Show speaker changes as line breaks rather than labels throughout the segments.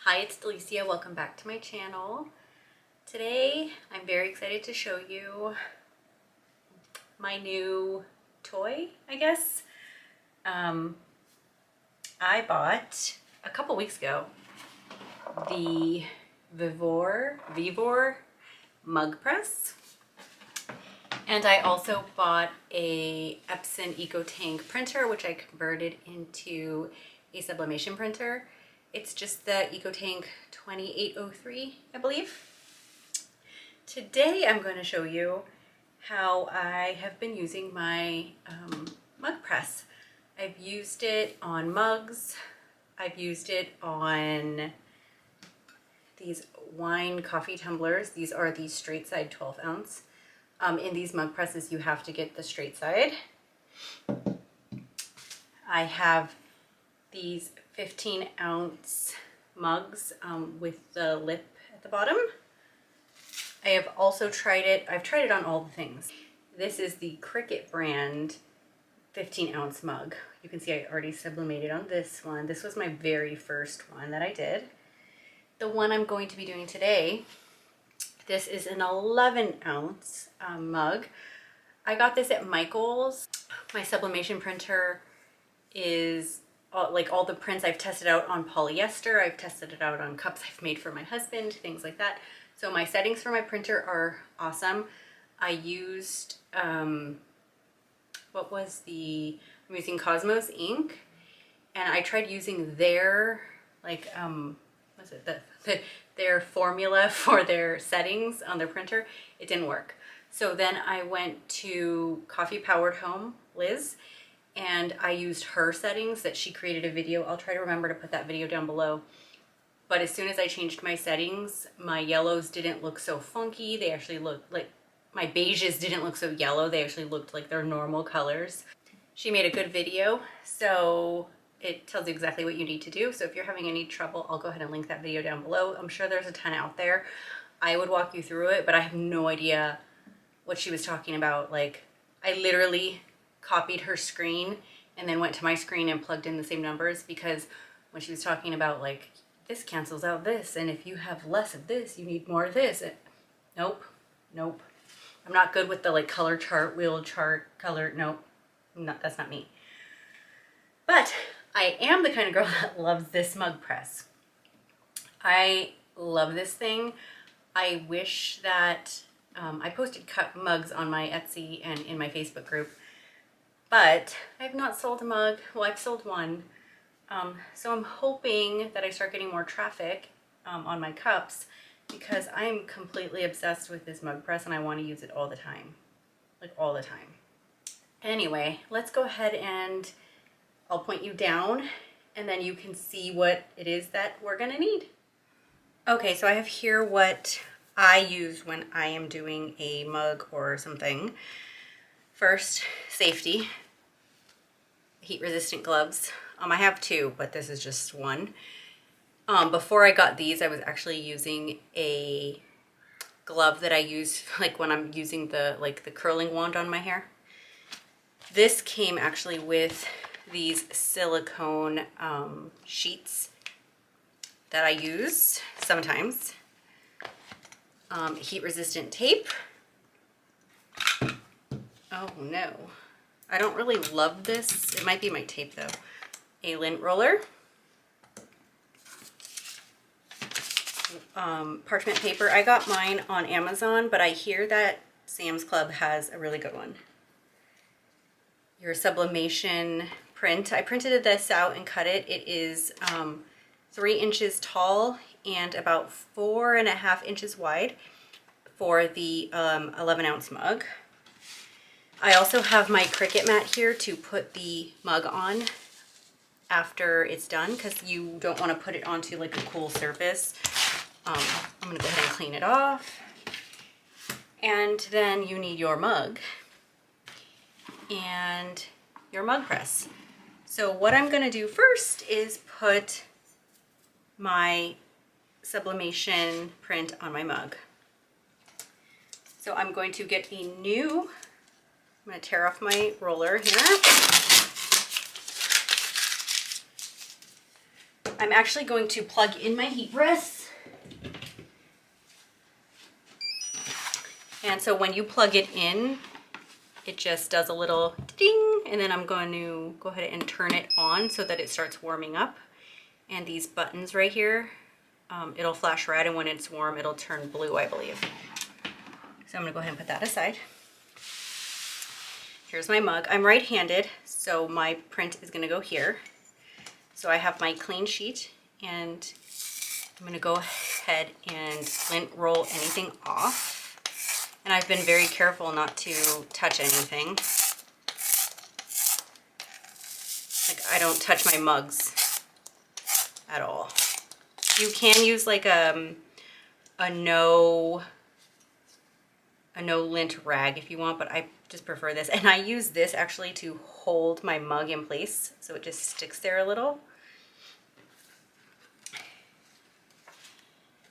Hi, it's Delicia. Welcome back to my channel. Today, I'm very excited to show you my new toy, I guess. I bought a couple weeks ago the Vevor Mug Press. And I also bought a Epson EcoTank printer, which I converted into a sublimation printer. It's just the EcoTank 2803, I believe. Today I'm going to show you how I have been using my mug press. I've used it on mugs. I've used it on these wine coffee tumblers. These are the straight side 12 ounce. In these mug presses, you have to get the straight side. I have these 15 ounce mugs with the lip at the bottom. I have also tried it. I've tried it on all the things. This is the Cricut brand 15 ounce mug. You can see I already sublimated on this one. This was my very first one that I did. The one I'm going to be doing today, this is an 11 ounce mug. I got this at Michael's. My sublimation printer is like all the prints I've tested out on polyester. I've tested it out on cups I've made for my husband, things like that. So my settings for my printer are awesome. I used, I'm using Cosmos ink, and I tried using their, their formula for their settings on their printer. It didn't work. So then I went to Coffee Powered Home, Liz, and I used her settings that she created a video. I'll try to remember to put that video down below. But as soon as I changed my settings, my yellows didn't look so funky. They actually looked like, my beiges didn't look so yellow. They actually looked like their normal colors. She made a good video, so it tells you exactly what you need to do. So if you're having any trouble, I'll go ahead and link that video down below. I'm sure there's a ton out there. I would walk you through it, but I have no idea what she was talking about. Like, I literally copied her screen and then went to my screen and plugged in the same numbers, because when she was talking about like, this cancels out this, and if you have less of this, you need more of this. Nope. I'm not good with the like color chart, wheel chart, color. Nope. That's not me. But I am the kind of girl that loves this mug press. I love this thing. I wish that I posted cup mugs on my Etsy and in my Facebook group, but I have not sold a mug. Well, I've sold one. So I'm hoping that I start getting more traffic on my cups, because I'm completely obsessed with this mug press and I want to use it all the time. Like all the time. Anyway, let's go ahead and I'll point you down and then you can see what it is that we're gonna need. Okay, so I have here what I use when I am doing a mug or something. First, safety, heat resistant gloves. I have two, but this is just one. Before I got these, I was actually using a glove that I use like when I'm using the curling wand on my hair. This came actually with these silicone sheets that I use sometimes. Heat resistant tape. Oh no, I don't really love this. It might be my tape though. A lint roller. Parchment paper. I got mine on Amazon, but I hear that Sam's Club has a really good one. Your sublimation print. I printed this out and cut it. It is 3 inches tall and about 4.5 inches wide for the 11 ounce mug. I also have my Cricut mat here to put the mug on after it's done, because you don't want to put it onto like a cool surface. I'm going to go ahead and clean it off. And then you need your mug and your mug press. So what I'm going to do first is put my sublimation print on my mug. So I'm going to get a new, I'm going to tear off my roller here. I'm actually going to plug in my heat press. And so when you plug it in, it just does a little ding, and then I'm going to go ahead and turn it on so that it starts warming up. And these buttons right here, it'll flash red, and when it's warm, it'll turn blue, I believe. So I'm gonna go ahead and put that aside. Here's my mug. I'm right-handed, so my print is gonna go here. So I have my clean sheet, and I'm gonna go ahead and lint roll anything off. And I've been very careful not to touch anything. Like, I don't touch my mugs at all. You can use like a no lint rag if you want, but I just prefer this. And I use this actually to hold my mug in place, so it just sticks there a little.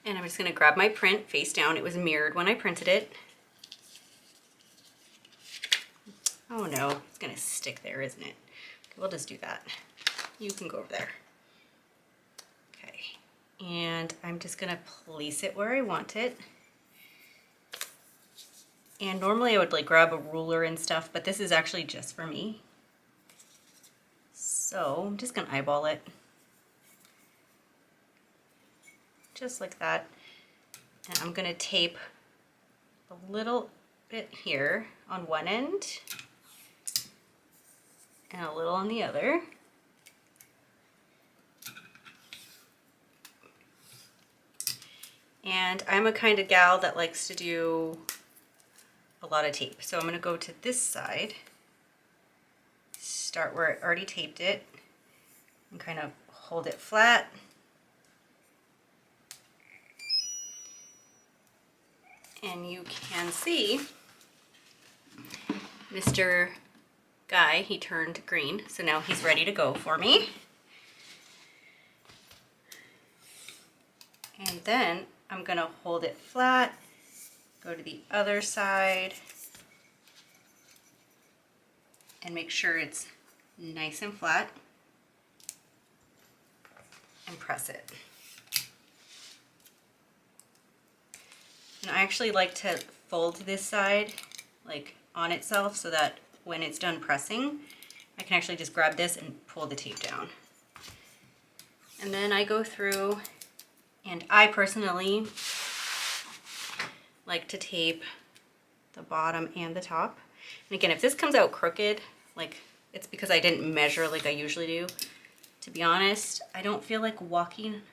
And I'm just gonna grab my print face down. It was mirrored when I printed it. Oh no, it's gonna stick there, isn't it? Okay, we'll just do that. You can go over there. Okay, and I'm just gonna place it where I want it. And normally I would like grab a ruler and stuff, but this is actually just for me. So I'm just gonna eyeball it. Just like that. And I'm gonna tape a little bit here on one end and a little on the other. And I'm a kind of gal that likes to do a lot of tape. So I'm gonna go to this side, start where I already taped it, and kind of hold it flat. And you can see Mr. Guy, he turned green, so now he's ready to go for me. And then I'm gonna hold it flat, go to the other side, and make sure it's nice and flat, and press it. And I actually like to fold this side like on itself so that when it's done pressing, I can actually just grab this and pull the tape down. And then I go through, and I personally like to tape the bottom and the top. And again, if this comes out crooked, like it's because I didn't measure like I usually do. To be honest, I don't feel like walking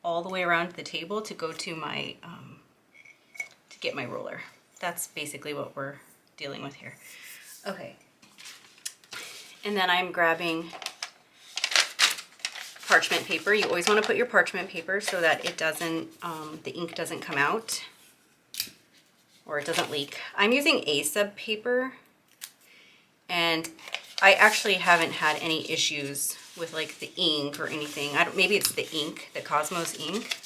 all the way around the table to go to my, to get my ruler. That's basically what we're dealing with here. Okay. And then I'm grabbing parchment paper. You always want to put your parchment paper so that it doesn't, the ink doesn't come out or it doesn't leak. I'm using A-sub paper, and I actually haven't had any issues with like the ink or anything. Maybe it's the ink, the Cosmos ink,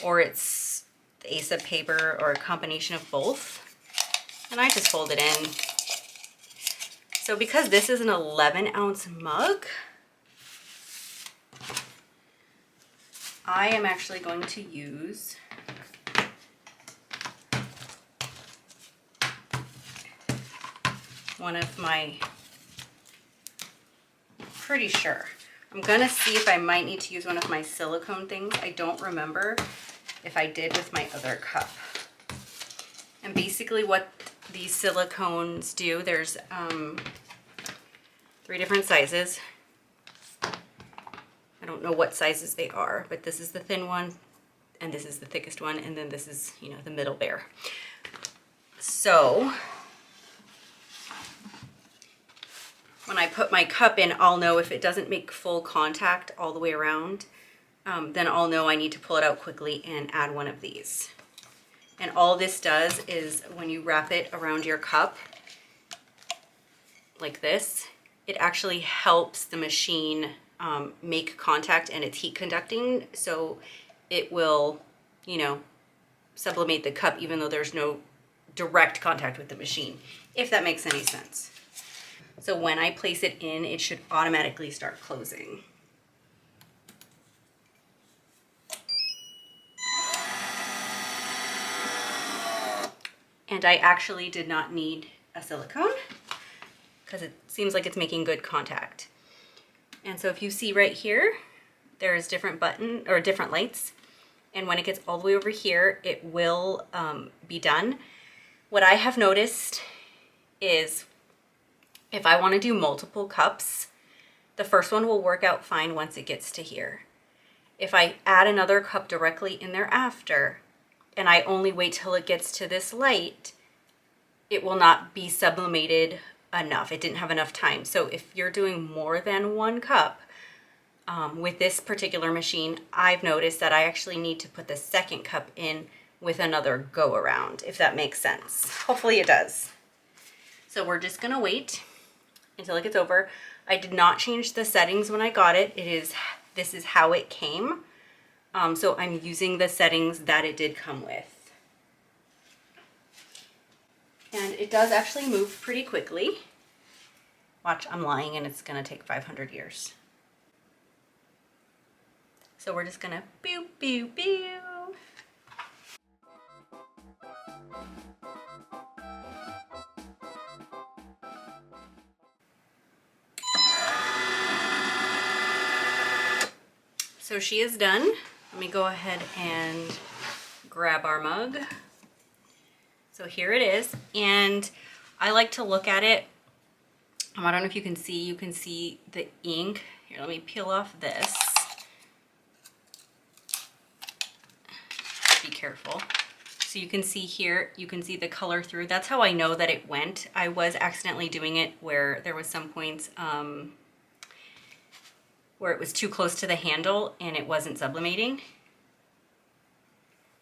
or it's the A-sub paper, or a combination of both. And I just fold it in. So because this is an 11-ounce mug, I am actually going to use one of my, pretty sure. I'm gonna see if I might need to use one of my silicone things. I don't remember if I did with my other cup. And basically what these silicones do, there's 3 different sizes. I don't know what sizes they are, but this is the thin one, and this is the thickest one, and then this is, you know, the middle bear. So when I put my cup in, I'll know if it doesn't make full contact all the way around, then I'll know I need to pull it out quickly and add one of these. And all this does is when you wrap it around your cup like this, it actually helps the machine make contact, and it's heat conducting, so it will, you know, sublimate the cup even though there's no direct contact with the machine, if that makes any sense. So when I place it in, it should automatically start closing. And I actually did not need a silicone because it seems like it's making good contact. And so if you see right here, there's different different lights. And when it gets all the way over here, it will be done. What I have noticed is if I want to do multiple cups, the first one will work out fine once it gets to here. If I add another cup directly in there after, and I only wait till it gets to this light, it will not be sublimated enough. It didn't have enough time. So if you're doing more than one cup, with this particular machine, I've noticed that I actually need to put the second cup in with another go around, if that makes sense. Hopefully it does. So we're just gonna wait until it gets over. I did not change the settings when I got it. This is how it came. So I'm using the settings that it did come with. And it does actually move pretty quickly. Watch, I'm lying and it's gonna take 500 years. So we're just gonna boo, boo, boo. So she is done. Let me go ahead and grab our mug. So here it is. And I like to look at it. I don't know if you can see the ink. Here, let me peel off this. Be careful. So you can see here, you can see the color through. That's how I know that it went. I was accidentally doing it where there was some points where it was too close to the handle and it wasn't sublimating.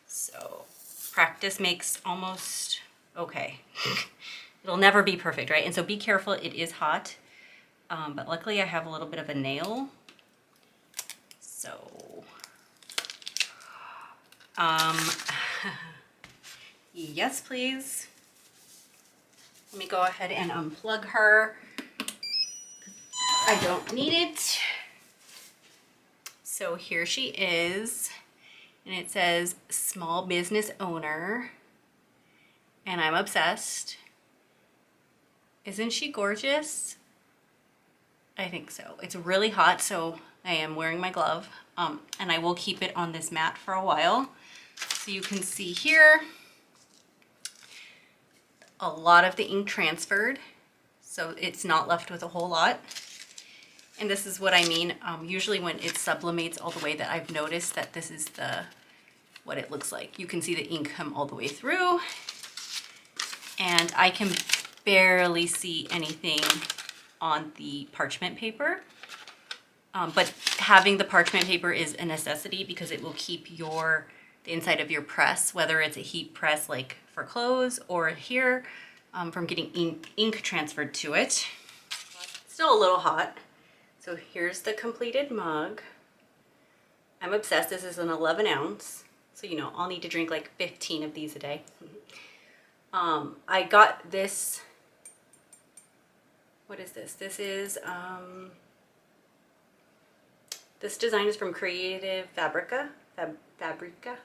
So practice makes almost okay. It'll never be perfect, right? And so be careful, it is hot. But luckily I have a little bit of a nail. So, yes, please. Let me go ahead and unplug her. I don't need it. So here she is, and it says small business owner, and I'm obsessed. Isn't she gorgeous? I think so. It's really hot, so I am wearing my glove, and I will keep it on this mat for a while. So you can see here, a lot of the ink transferred, so it's not left with a whole lot. And this is what I mean. Usually when it sublimates all the way, that I've noticed that this is what it looks like. You can see the ink come all the way through, and I can barely see anything on the parchment paper. But having the parchment paper is a necessity because it will keep the inside of your press, whether it's a heat press like for clothes or here, from getting ink transferred to it. Still a little hot. So here's the completed mug. I'm obsessed. This is an 11 ounce. So, you know, I'll need to drink like 15 of these a day. I got this, what is this? This is, this design is from Creative Fabrica. Fabrica.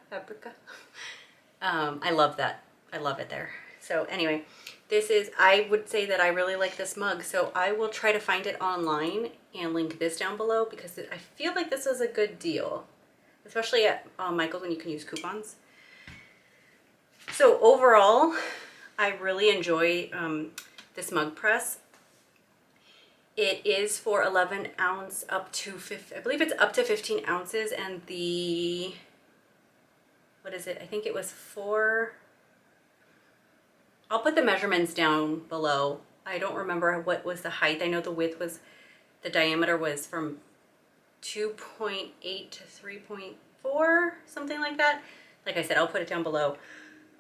I love that. I love it there. So anyway, this is, I would say that I really like this mug. So I will try to find it online and link this down below because I feel like this is a good deal, especially at Michael's when you can use coupons. So overall, I really enjoy this mug press. It is for 11 ounce up to, I believe it's up to 15 ounces, and the, what is it? I think it was 4, I'll put the measurements down below. I don't remember what was the height. I know the width was, the diameter was from 2.8 to 3.4, something like that. Like I said, I'll put it down below.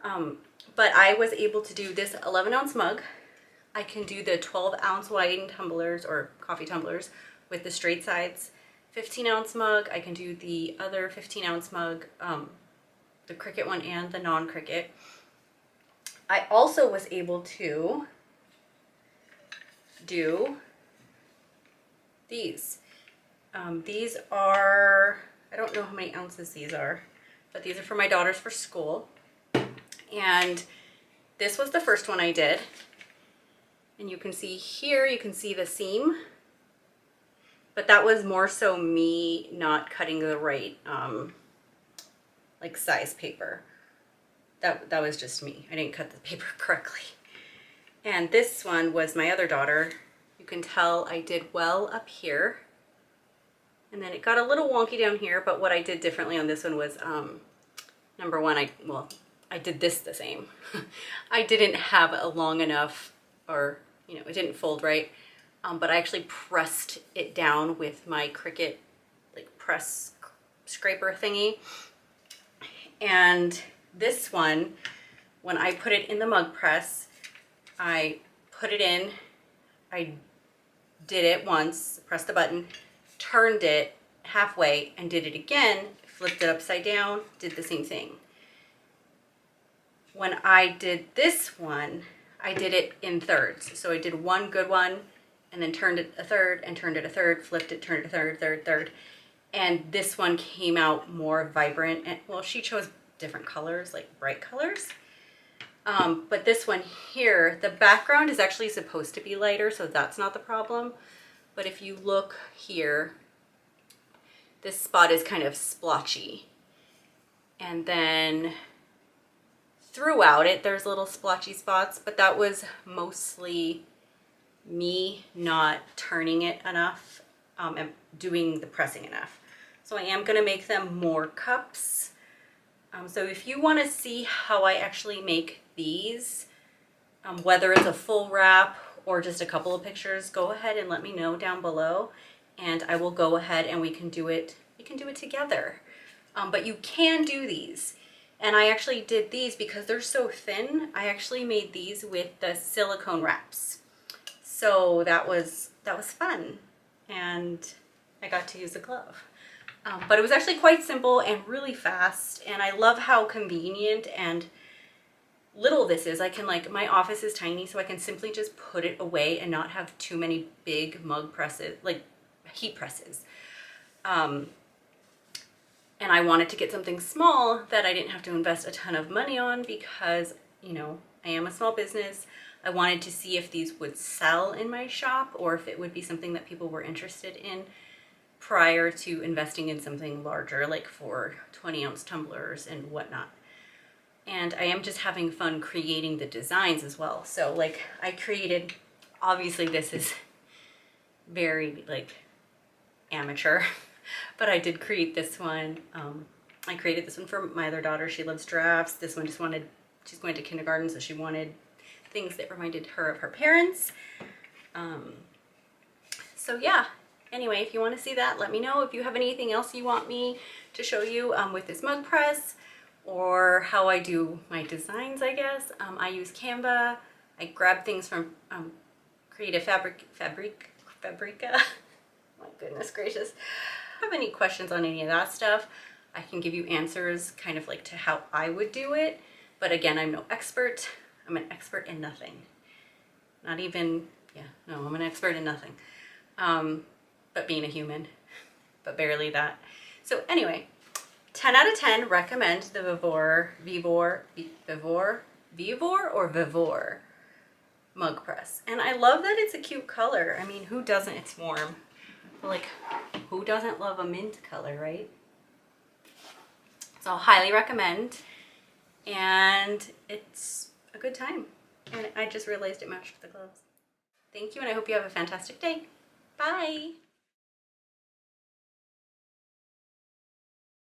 But I was able to do this 11 ounce mug. I can do the 12 ounce wine tumblers or coffee tumblers with the straight sides. 15 ounce mug, I can do the other 15 ounce mug, the Cricut one and the non-Cricut. I also was able to do these. These are, I don't know how many ounces these are, but these are for my daughters for school. And this was the first one I did. And you can see here, you can see the seam. But that was more so me not cutting the right like size paper. That was just me. I didn't cut the paper correctly. And this one was my other daughter. You can tell I did well up here. And then it got a little wonky down here, but what I did differently on this one was, number one, I did this the same. I didn't have a long enough, or, you know, it didn't fold right, but I actually pressed it down with my Cricut, like, press scraper thingy. And this one, when I put it in the mug press, I put it in, I did it once, pressed the button, turned it halfway and did it again, flipped it upside down, did the same thing. When I did this one, I did it in thirds. So I did one good one and then turned it a third and turned it a third, flipped it, turned it a third, third. And this one came out more vibrant. And well, she chose different colors, like bright colors. But this one here, the background is actually supposed to be lighter, so that's not the problem. But if you look here, this spot is kind of splotchy. And then throughout it, there's little splotchy spots, but that was mostly me not turning it enough and doing the pressing enough. So I am gonna make them more cups. So if you wanna see how I actually make these, whether it's a full wrap or just a couple of pictures, go ahead and let me know down below, and I will go ahead and we can do it together. But you can do these. And I actually did these because they're so thin. I actually made these with the silicone wraps. So that was fun. And I got to use a glove. But it was actually quite simple and really fast. And I love how convenient and little this is. I can, like, my office is tiny, so I can simply just put it away and not have too many big mug presses, like heat presses. And I wanted to get something small that I didn't have to invest a ton of money on because, you know, I am a small business. I wanted to see if these would sell in my shop or if it would be something that people were interested in prior to investing in something larger, like for 20-ounce tumblers and whatnot. And I am just having fun creating the designs as well. So, like, I created, obviously this is very, like, amateur, but I did create this one. I created this one for my other daughter. She loves drafts. This one she's going to kindergarten, so she wanted things that reminded her of her parents. So yeah, anyway, if you want to see that, let me know. If you have anything else you want me to show you with this mug press, or how I do my designs, I guess. I use Canva. I grab things from Creative Fabrica. My goodness gracious. If you have any questions on any of that stuff, I can give you answers kind of like to how I would do it. But again, I'm no expert. I'm an expert in nothing. Not even, yeah, no, I'm an expert in nothing. But being a human, but barely that. So anyway, 10 out of 10 recommend the Vevor mug press. And I love that it's a cute color. I mean, who doesn't? It's warm. But like, who doesn't love a mint color, right? So I'll highly recommend. And it's a good time. And I just realized it matched the gloves. Thank you, and I hope you have a fantastic day. Bye!